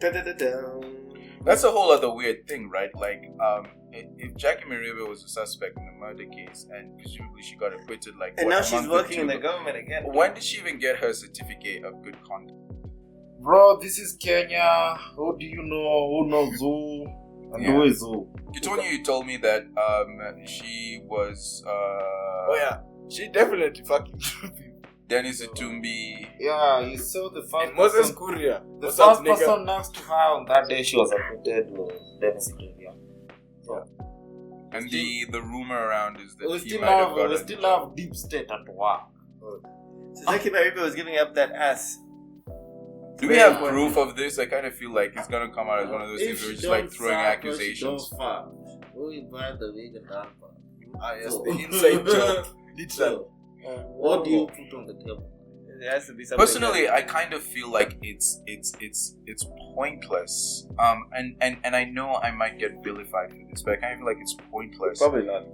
That's a whole other weird thing, right? Like, if Jackie Maribe was a suspect in the murder case and presumably she got acquitted, and now she's working in the government again. When did she even get her certificate of good conduct? Bro, this is Kenya. Who do you know? Who knows who? And who is who? You told me that she was she definitely fucking Dennis Itumbi. Yeah, you saw the first and Moses Kuria. The first person next to her on that day she was acquitted was Dennis Itumbi. And the rumor around is that we still have deep state at work. So Jackie Maribe was giving up that ass. Do we have proof of this? I kind of feel like it's gonna come out as one of those things where we're just like throwing accusations. We buy the vegan hamper. Yes, the inside joke. Literally. What do you put on the table? It has to be something. Personally, I kind of feel like it's pointless. And I know I might get vilified for this, but I kind of feel like it's pointless. Probably not.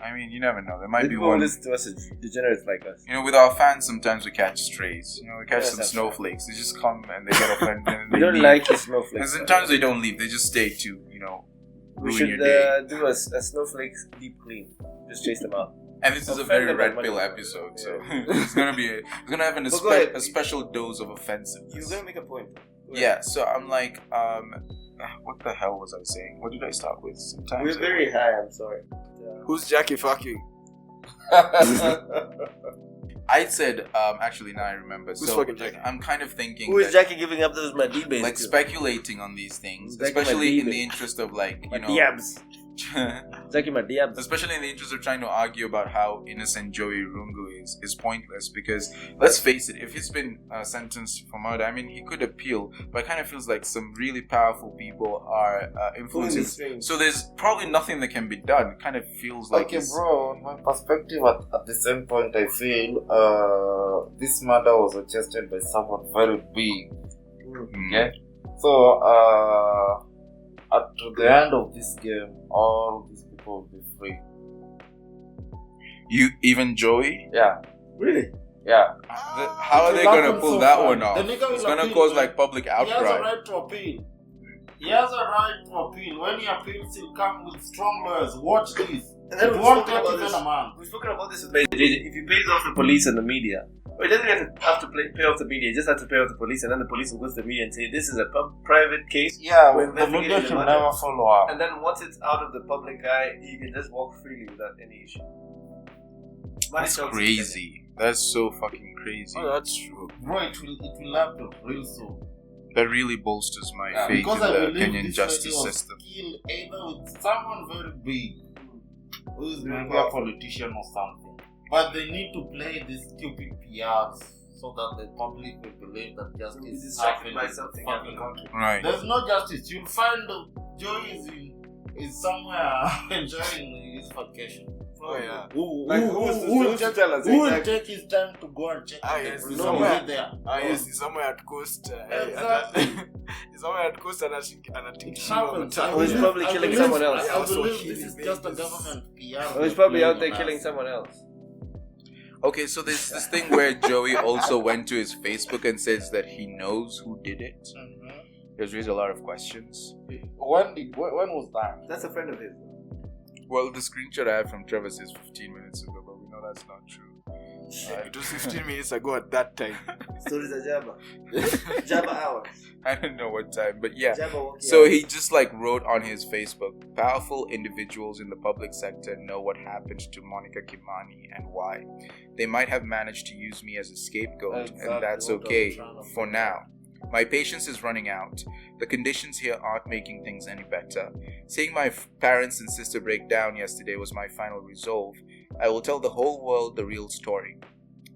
I mean, you never know. There might be people one. Listen to us, degenerates like us. You know, with our fans, sometimes we catch strays. You know, we catch some snowflakes. Right. They just come and they get offended. And we don't leave. Like the snowflakes. And sometimes they don't leave. They just stay to, we should do a snowflakes deep clean. Just chase them out. And this is a very red pill episode, so it's gonna have a special dose of offensiveness. You're gonna make a point. Yeah, so I'm like, what the hell was I saying? What did I start with? Sometimes we're very high. I'm sorry. Who's Jackie fucking? I said, actually now I remember. Who's so fucking Jackie? I'm kind of thinking. Who is Jackie giving up those Maribe? Like speculating on these things, especially in the interest of Jackie Maribe. Especially in the interest of trying to argue about how innocent Jowie Irungu is pointless, because let's face it, if he's been sentenced for murder, I mean, he could appeal, but it kind of feels like some really powerful people are influencing. So there's probably nothing that can be done. It kind of feels like bro, on my perspective, at the same point, I feel this murder was orchestrated by someone very big. Okay? So, at the end of this game, all these people will be free. Even Jowie? Yeah. Really? Yeah. How are they going to pull that one off? It's going to cause like public outcry. He has a right to appeal. When he appeals, he'll come with strong lawyers. Watch this. And then it won't take even a man. We've spoken about this with if he pays off the police and the media, he doesn't have to pay off the media, he just has to pay off the police, and then the police will go to the media and say this is a private case. Yeah, the media should never follow up. And then once it's out of the public eye, you can just walk freely without any issue. That's crazy. That's so fucking crazy. Oh, that's true. Bro, it will happen real soon. That really bolsters my faith in the Kenyan justice system. Kill either with someone very big, who is maybe a politician or something. But they need to play these stupid PRs so that the public will believe that justice is happening by something in the country. Right. There's no justice. You'll find Joey is somewhere enjoying his vacation. Oh yeah. Who will take his time to go and check? Yes, he's somewhere there. Yes, he's somewhere at coast. Exactly. He's somewhere at coast and I think He's probably killing someone else. I believe this is just a government PR. He's probably out there killing someone else. Okay, so there's this thing where Joey also went to his Facebook and says that he knows who did it. Mm-hmm. There's raised a lot of questions. When was that? That's a friend of his. Well, the screenshot I have from Trevor says 15 minutes ago, but we know that's not true. It was 15 minutes ago at that time. Stories of Jabba. Jabba hours. I don't know what time, but yeah. So he just like wrote on his Facebook, powerful individuals in the public sector know what happened to Monica Kimani and why. They might have managed to use me as a scapegoat, and that's okay for now. My patience is running out. The conditions here aren't making things any better. Seeing my parents and sister break down yesterday was my final resolve. I will tell the whole world the real story.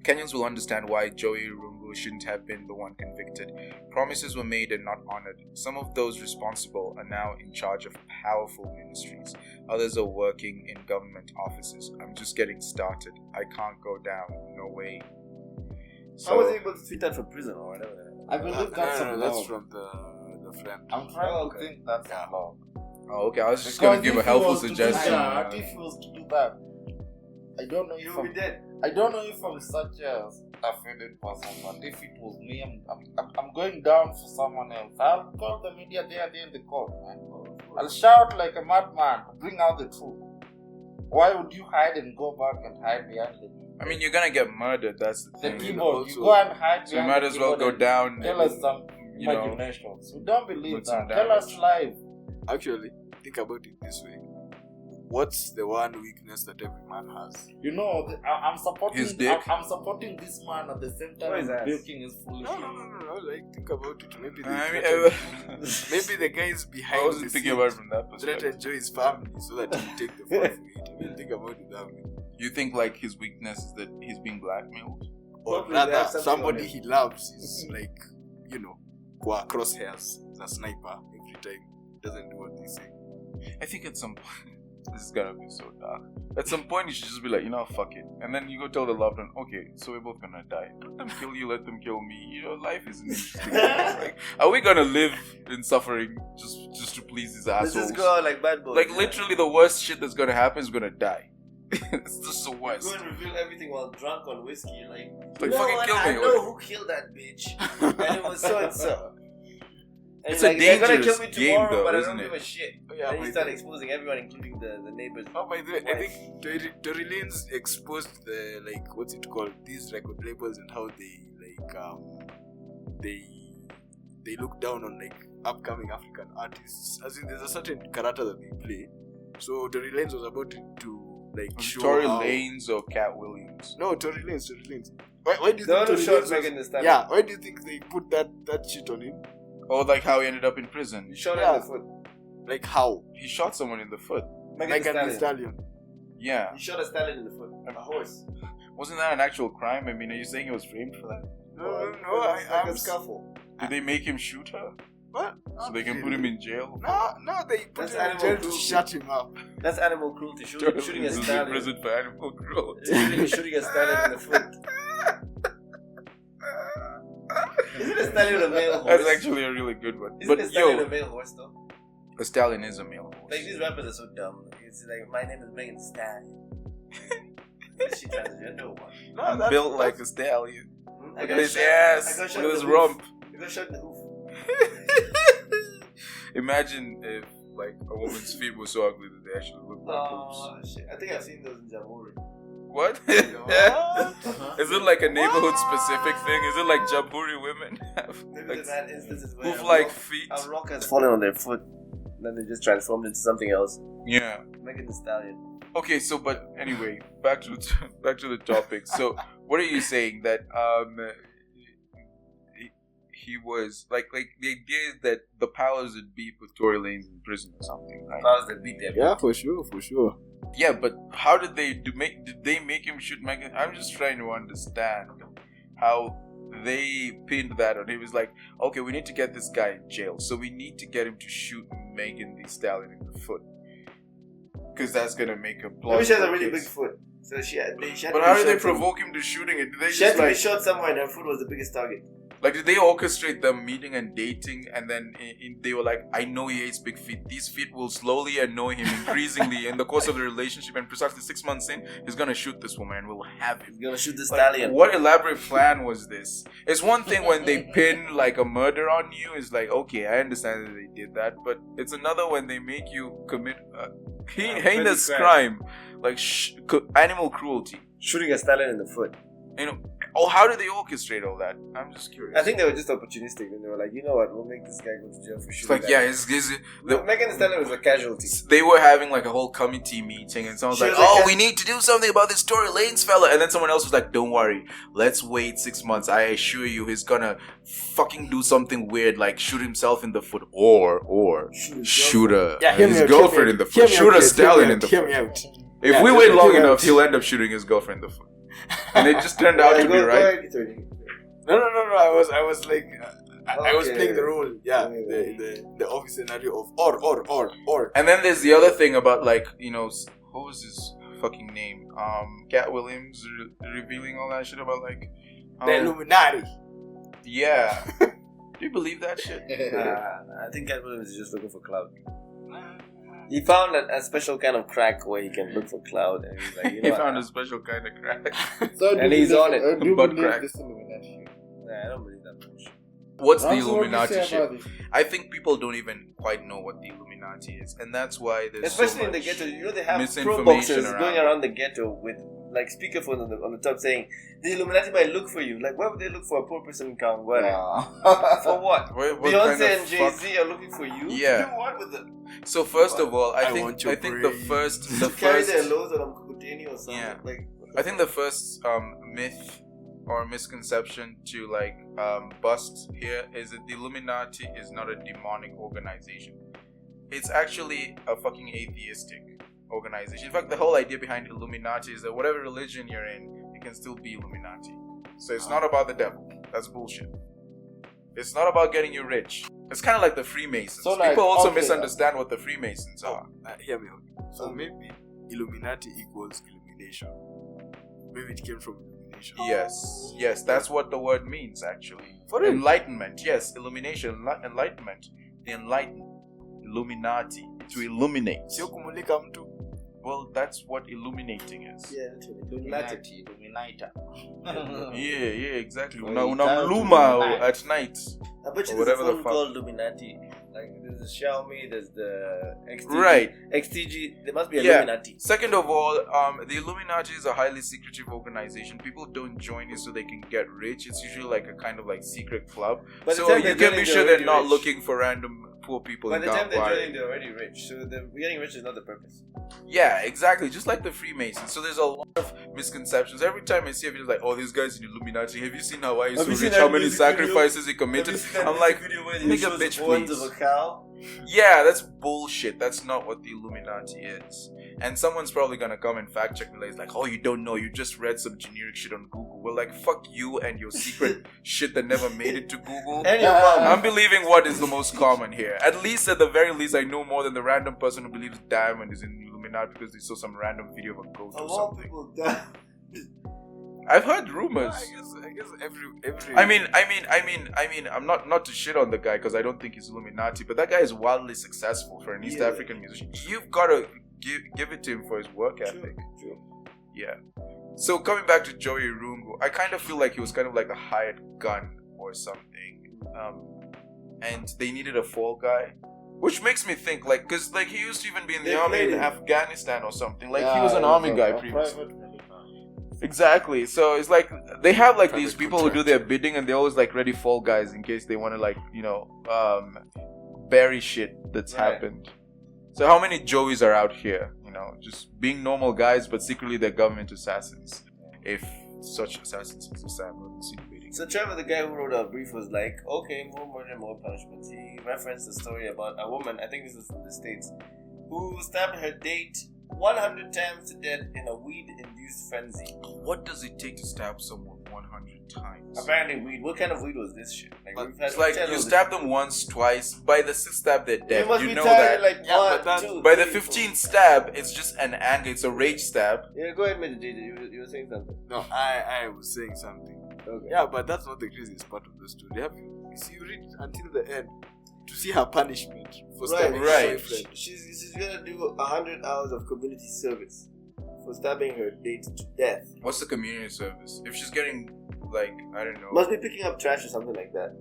Kenyans will understand why Jowie Irungu shouldn't have been the one convicted. Promises were made and not honored. Some of those responsible are now in charge of powerful ministries. Others are working in government offices. I'm just getting started. I can't go down. No way. So, how was he able to tweet that from prison or whatever? I believe that's a blog. That's from the friend. I'm trying to think that's a blog. Oh, okay. I was just going to give a helpful suggestion. If he was to do that, I don't know if he would be dead. I don't know if from such as offended person, but if it was me, I'm going down for someone else. I'll call the media there in the court, man. I'll shout like a madman to bring out the truth. Why would you hide and go back and hide behind the keyboard? I mean, you're gonna get murdered. That's the The thing. keyboard, you go and hide So you behind might the as well keyboard go and down. Tell us some you know, imaginations. We don't believe put some that. Tell us damage. live. Actually, think about it this way. What's the one weakness that every man has? You know, I'm supporting. His dick. I'm supporting this man at the same time. What is that? Bilking is foolish. No. Like, think about it. Maybe I mean, maybe the guys I behind wasn't the thinking scenes about it from that try to perspective. enjoy his family so that he take the fall for it. I mean, think about it that way. You think like his weakness is that he's being blackmailed? Or Probably they have rather, something somebody on it. he loves is like, crosshairs. He's a sniper every time. Doesn't do what they say. I think at some point, this is gonna be so dark. At some point, you should just be like, fuck it. And then you go tell the loved one, okay, so we're both gonna die. Let them kill you, let them kill me. Life isn't interesting. Like, are we gonna live in suffering just to please these Let's assholes? just go out like bad boys. Like, literally, the worst shit that's gonna happen is gonna die. It's just the Go worst. and reveal everything while drunk on whiskey. Like fucking kill me. I know who killed that bitch. And it was so and so. And It's a they're gonna dangerous kill me game, tomorrow, though, but I isn't don't it? give a shit. Yeah, Then you start exposing everyone, including the neighbors. Oh, by the way, I Wife. think Tory Lanez exposed the, like, what's it called? These record labels and how they, they look down on, like, upcoming African artists. As in, there's a certain character that they play. So, Tory Lanez was about to like, show Tory how... Lanez or Cat Williams? No, Tory Lanez. Why do you The one think who Tory shot Lanez Megan Thee Stallion. Yeah, why do you think they put that shit on him? Or like how he ended up in prison. He shot her Yeah. in the foot. Like, how? He shot someone in the foot. Megan Thee Megan Thee Stallion. Stallion. Yeah. He shot a stallion in the foot. A horse. Wasn't that an actual crime? I mean, are you saying he was framed for that? No, It's like I'm a scuffle. Did they make him shoot her? What? So they can put him in jail? No, they put That's him in animal jail to cruelty. shut him up. That's animal cruelty. Shooting a He's in stallion. prison for animal cruelty. Shooting a stallion in the foot. Isn't a stallion a male horse? That's actually a really good one. Isn't a But stallion a yo, male horse though? a stallion is a male horse. Like these rappers are so dumb. It's like my name is Megan Thee Stallion. She transgender one. No, I'm that's- built like a stallion. I With got his shot- ass, I got shot with in his the hoof. rump. I got shot in the hoof. Imagine if like a woman's feet were so ugly that they actually looked like hoops. Oh shit! I think I've seen those in Jamhuri. What? Uh-huh. Is it like a neighborhood specific thing? Is it like Jamhuri women have Maybe like they've had instances where hoof-like feet? a rock has fallen on their foot, and then they just transformed into something else. Yeah. Megan Thee Stallion. Okay, so but anyway, back to the topic. So, what are you saying that he was like the idea is that the powers that be put Tory Lanez in prison or something, right? Powers that beat them. Yeah, for sure. Yeah, but how did they did they make him shoot Megan? I'm just trying to understand how they pinned that on. He was like, okay, we need to get this guy in jail, so we need to get him to shoot Megan Thee Stallion in the foot, because that's gonna make a plausible Maybe she has a really case. big foot. So she had But to how be did they shot from- provoke him to shooting it? Did they She had just to be like shot somewhere, and her foot was the biggest target. Like, did they orchestrate them meeting and dating, and then they were like, I know he hates big feet. These feet will slowly annoy him increasingly in the course of the relationship, and precisely 6 months in, he's gonna shoot this woman and we'll have him. He's gonna shoot the Like, stallion. what elaborate plan was this? It's one thing when they pin like a murder on you, it's like, okay, I understand that they did that, but it's another when they make you commit heinous petty crime, like animal cruelty. Shooting a stallion in the foot. You know, how do they orchestrate all that? I'm just curious. I think they were just opportunistic, and they were like, you know what, we'll make this guy go to jail for It's shooting. like, that. yeah, the, Megan Thee Stallion was a casualty. they were having like a whole committee meeting, and someone's She like, was like, oh, we need to do something about this Tory Lanez fella. And then someone else was like, don't worry, let's wait 6 months. I assure you he's gonna fucking do something weird, like shoot himself in the foot or shoot his girlfriend in the foot. Shoot a stallion in the Hear me foot. out. If Yeah, we hear wait me long out. enough, he'll end up shooting his girlfriend in the foot. And it just turned out to be right. No. I was like, I was Okay. playing the role. Yeah, Okay. the obvious scenario of or. And then there's the other thing about like, you know, what was his fucking name? Cat Williams revealing all that shit about like The Illuminati. yeah. Do you believe that shit? I think Cat Williams is just looking for clout. He found a special kind of crack where he can look for cloud, and he's like, you know He what? found a special kind of crack. So And he's on it. Do you Butt believe crack. this Illuminati? Nah, I don't believe that bullshit. What's the Nancy, what do you Illuminati say shit? about this? I think people don't even quite know what the Illuminati is, and that's why there's Especially so in the much ghetto, you know they have pro misinformation boxers around. going around the ghetto with like speakerphones on the top saying the Illuminati might look for you. Like, why would they look for a poor person in Kangware? Yeah. For what? What Beyonce kind of and Jay-Z are looking for you. Yeah. To do what with them? So first of all, I I think want your the brain. first To carry their loads on a Mkokoteni or something. Yeah. Like, I think the first myth or misconception to like bust here is that the Illuminati is not a demonic organization. It's actually a fucking atheistic organization. In fact, the whole idea behind Illuminati is that whatever religion you're in, you can still be Illuminati. So it's not about the devil. That's bullshit. It's not about getting you rich. It's kind of like the Freemasons. So, like, People also okay, misunderstand what the Freemasons are. Hear me out. So maybe Illuminati equals illumination. Maybe it came from illumination. Yes, that's what the word means actually. For real? Enlightenment, yes, illumination, enlightenment. The enlightened, Illuminati, to illuminate. Sio kumulika mtu. Well, that's what illuminating is. yeah, literally. Illuminati. Illuminati. Yeah, exactly. Well, Unamluma Illuminati. at night. I bet you Or there's whatever a the phone fuck. called Illuminati. Like, there's the Xiaomi, there's the XTG. Right. XTG, there must be a Yeah. Illuminati. Second of all, the Illuminati is a highly secretive organization. People don't join it so they can get rich. It's usually like a kind of like secret club. By the So time you they're can joining, be sure they're they're not already rich. looking for random poor people By in the time they're Kangware. joining, they're already rich. So getting rich is not the purpose. Yeah, exactly. Just like the Freemasons. So there's a lot of misconceptions. Every time I see a video, like, oh, this guy's in Illuminati. Have you seen how I used Have to you seen rich? that How many music video? sacrifices he committed? I'm like, nigga, bitch, horns please. of a cow. Yeah, that's bullshit. That's not what the Illuminati is. And someone's probably gonna come and fact check me later. It's like, oh, you don't know. You just read some generic shit on Google. Well, like, fuck you and your secret shit that never made it to Google. And your mom. I'm believing what is the most common here. At least, at the very least, I know more than the random person who believes Diamond is in the Illuminati because they saw some random video of a ghost A or lot of something. people die. I've heard rumors. I guess every. I mean, I'm not to shit on the guy because I don't think he's Illuminati, but that guy is wildly successful for an East Yeah. African musician. You've got to give it to him for his work ethic. True. Yeah. So coming back to Jowie Irungu, I kind of feel like he was kind of like a hired gun or something, and they needed a fall guy, which makes me think like, cause like he used to even be in the They army in played him. Afghanistan or something. Like Yeah, he was an it army a- guy a previously. private military. Exactly. So it's like they have like these Private people who do their bidding, and they're always like ready fall guys in case they want to like bury shit that's Right. happened. So how many Joeys are out here? Just being normal guys, but secretly they're government assassins. If such assassins exist, I'm not insinuating. So Trevor, the guy who wrote our brief, was like, okay, more murder, more punishment. He referenced the story about a woman, I think this was from the States, who stabbed her date 100 times to death in a weed-induced frenzy. What does it take to stab someone 100 times? Apparently weed. What kind of weed was this shit? Like, we've had It's like channels you that- stab them once, twice. By the 6th stab, they're You dead. must You be know tired that. like Yeah, one, but that- two, By the three, 15th stab, it's just an anger. It's a rage stab. Yeah, go ahead, Mr. JJ. You were saying something. No, I was saying something. Okay. Yeah, but that's not the craziest part of the story. You see, you read until the end to see her punishment for stabbing right. her boyfriend. She's gonna do 100 hours of community service for stabbing her date to death. What's the community service? If she's getting like I don't know. Must be picking up trash or something like that.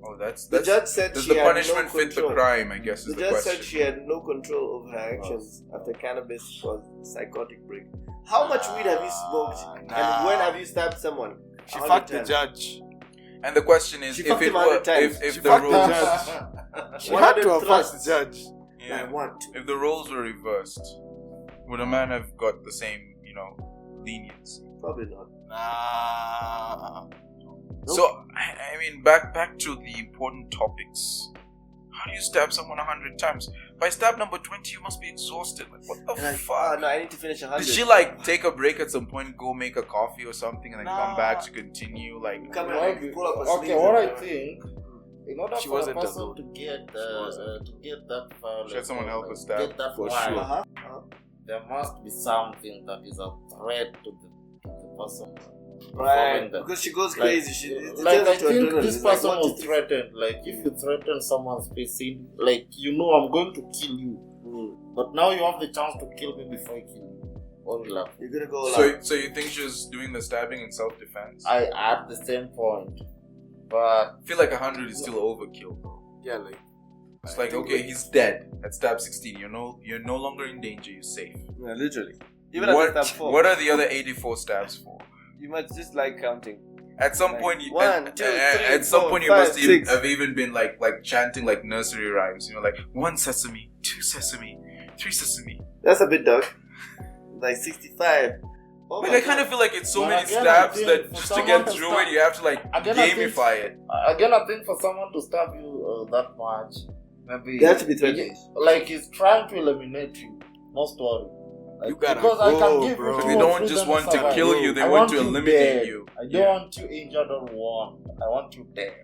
Oh, that's The judge said does she the had punishment no fit the control. crime? I guess is The the judge question. said she had no control over her actions after cannabis caused psychotic break. How much weed have you smoked? Nah. And when have you stabbed someone? She 100 fucked the times. judge. And the question is, She if fucked it him 100 were, times. if She the fucked the roles, judge. She 100 had to have fucked thrusts. the judge. I yeah, want to. if the roles were reversed, would a man have got the same, leniency? Probably not. Nah. So I mean, back to the important topics. How do you stab someone 100 times? By stab number 20, you must be exhausted. Like, what the Like, fuck? no, I need to finish 100. Did she like take a break at some point, go make a coffee or something, and then come Nah. back to continue? Like, Come Well, and pull up a okay, sleeve what and- I think, in order She for a wasn't person alone. to get that She had someone else to stab. get that For vibe, sure. Uh-huh. there must be something that is a threat to the person. Right, performing that. because she goes Like- crazy. She Like I turns into think adrenaline. this It's like, person 1, 2, was 3. threatened. Like if you threaten someone's face, like I'm going to kill you. But now you have the chance to kill me before I kill you. What will happen? You're gonna go So you think she was doing the stabbing in self-defense? I at the same point, but I feel like 100 is still overkill, bro. Yeah, like It's like, okay, he's dead at stab 16. You're no longer in danger. You're safe. Yeah, literally. Even at stab 4. What are the other 84 stabs for? You must just like counting. At some Like, point, 1, 2, 3, at some 4, point, you 5, must 6. have even been like chanting like nursery rhymes. You know, like 1 sesame, 2 sesame, 3 sesame. That's a bit dark. Like 65. Oh Like my I kind of God. feel like it's so But many again, stabs I think that for just to someone get to through stab- it, you have to like Again, I think- gamify it. again, I think for someone to stab you that much, maybe They have to be threatened. like he's trying to eliminate you. No story. Like, You gotta because I go, can give bro. you But two they or don't three, just then want to survive. kill you; they I want to you eliminate dead. you. I don't Yeah. want you injured or warned. I want you dead.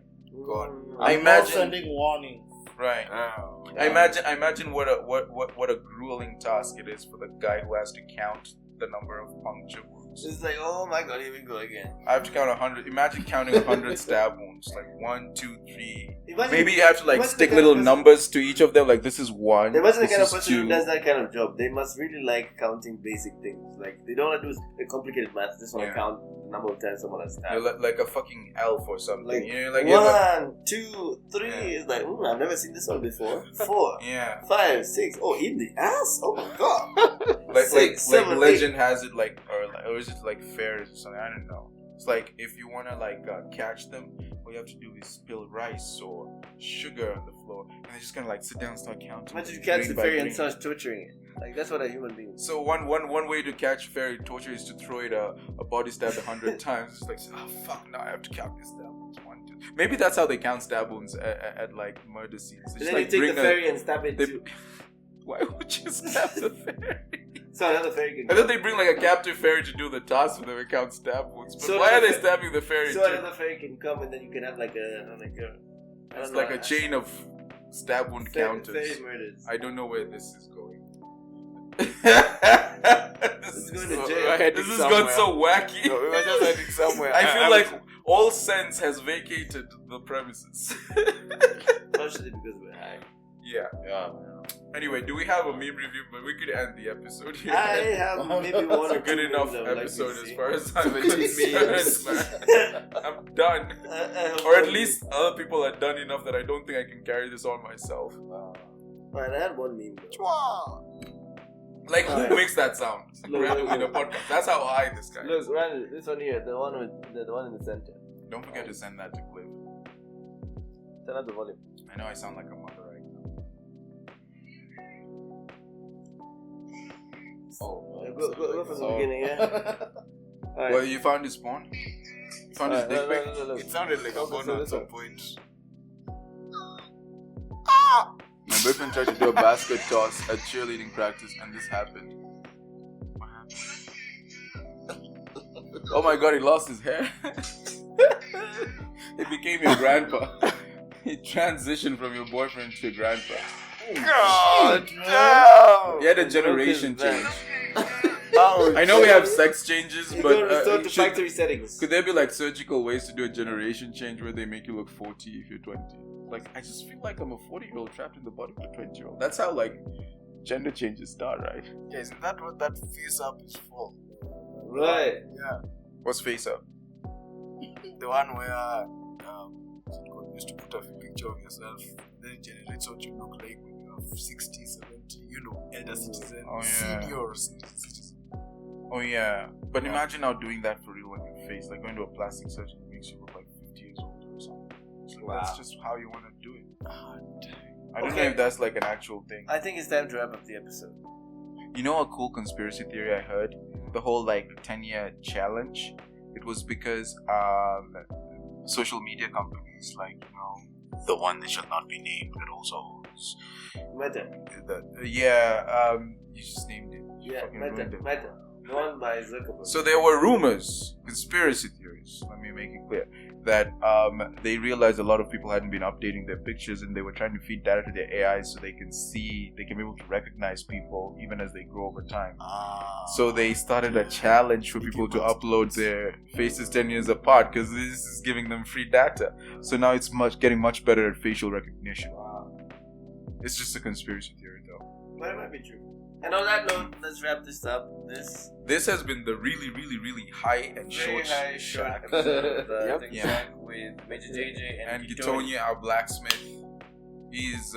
God. I I'm imagine- not sending warnings. Right. Oh, I imagine what a grueling task it is for the guy who has to count the number of puncture wounds. It's like, oh my God, here we go again. I have to count 100. Imagine counting 100 stab wounds, like 1, 2, 3. Imagine, Maybe you have to like imagine stick the kind little of person- numbers to each of them. Like this is 1. Imagine the this kind of is person 2. who does that kind of job. They must really like counting basic things. Like, they don't want to do a complicated math. They just want to Yeah. count the number of times someone has You're stabbed. like a fucking elf or something. Like, you know, like you have 1, 2, 3. Yeah. It's like, I've never seen this one before. 4, yeah. 5, 6. Oh, in the ass? Oh my God. Like 6, 7, like 8. legend has it like or is it like fairs or something? I don't know. It's like if you wanna like catch them, all you have to do is spill rice or sugar on the floor, and they're just gonna like sit down and start counting. Imagine you catch grain the by fairy and grain. starts torturing it. Like, that's what a human being is. So one way to catch fairy torture is to throw it a body stab 100 times. It's like, oh fuck, now I have to count this stab wounds 1, 2. Maybe that's how they count stab wounds at like murder scenes. They And just, then like, you take bring the fairy and stab it they- too. Why would you stab the fairy? So another fairy can And then they bring like a captive fairy to do the task for them and count stab wounds. But So why are the they fa- stabbing the fairy So too? another fairy can come and then you can have like a I It's don't like know, a chain of stab wound counters. Fairy murders. I don't know where this is going. This is going to jail. we're heading This has somewhere. gone so wacky. No, we were just heading somewhere. I feel like all sense has vacated the premises. Partially because we're high. Yeah. Yeah. Anyway, do we have a meme review? But we could end the episode here. I have maybe one It's or a good two enough memes I would like to episode as see. far as I'm 17 memes. concerned, man. I'm done. I have Or at one least other people are done enough that I don't think I can carry this on myself. meme. Alright, I had one meme though. Like, who Alright. makes that sound Look, randomly in a look. podcast? That's how high this guy is. Look, Randy, this one here, the one in the center. Don't forget to send that to Cliff. Turn up the volume. I know I sound like a mother right now. Oh, Go from the beginning, yeah? Alright. Well, you found his porn? You found his dick pic? No. It sounded like a Okay, gun so at this some one. point. My boyfriend tried to do a basket toss at cheerleading practice and this happened. What happened? Oh my god, he lost his hair. He became your grandpa. He transitioned from your boyfriend to your grandpa. God damn! He had a generation Broke his change. Oh, I know we have sex changes, You but go restore to should- factory settings. could there be like surgical ways to do a generation change where they make you look 40 if you're 20? Like, I just feel like I'm a 40-year-old trapped in the body of a 20-year-old. That's how like gender changes start, right? Yeah, isn't that what that face up is for? Right. Yeah. What's face up? The one where you used to put a picture of yourself, then it generates what you look like when you're 60, 70, you know, elder citizen, Oh, yeah. senior citizen. Oh yeah, but imagine now doing that for real on your face, like going to a plastic surgeon makes you look like 50 years old or something. So that's just how you want to do it. I don't know Okay. if that's like an actual thing. I think it's time to wrap up the episode. You know a cool conspiracy theory I heard? The whole like 10-year challenge. It was because social media companies like, you know, the one that shall not be named that also owns Meta. you just named it. You Yeah, fucking Meta. ruined it. Meta. The one by Zuckerberg. So there were rumors, conspiracy theories, let me make it clear, that they realized a lot of people hadn't been updating their pictures and they were trying to feed data to their AI so they can be able to recognize people even as they grow over time. So they started a challenge for people to upload their faces 10 years apart because this is giving them free data. So now it's getting much better at facial recognition. It's just a conspiracy theory though. But it might be true. And on that note, let's wrap this up. This has been the really, really, really high and Very short high, short shack. episode of the Yep. ThinkShack with Major JJ And Gitonia. Gitonia, our blacksmith. He's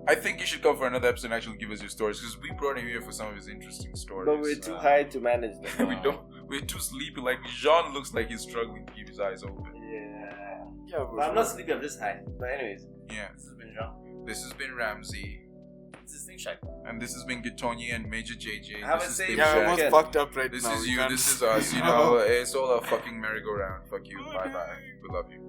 I think you should come for another episode and actually give us your stories, because we brought him here for some of his interesting stories. But we're too high to manage them. We're too sleepy. Like Jean looks like he's struggling to keep his eyes open. Yeah. But I'm not sleepy, I'm just high. But anyways, Yeah. this has been Jean. This has been Ramsey. This is ThinkShack. And this has been Gitonia and Major JJ. Have This a is safe ThinkShack. Yeah, we're almost Again. fucked up right This now. is We you, can't- this is us, you know. It's all a fucking merry-go-round. Fuck you. Bye-bye. We love you.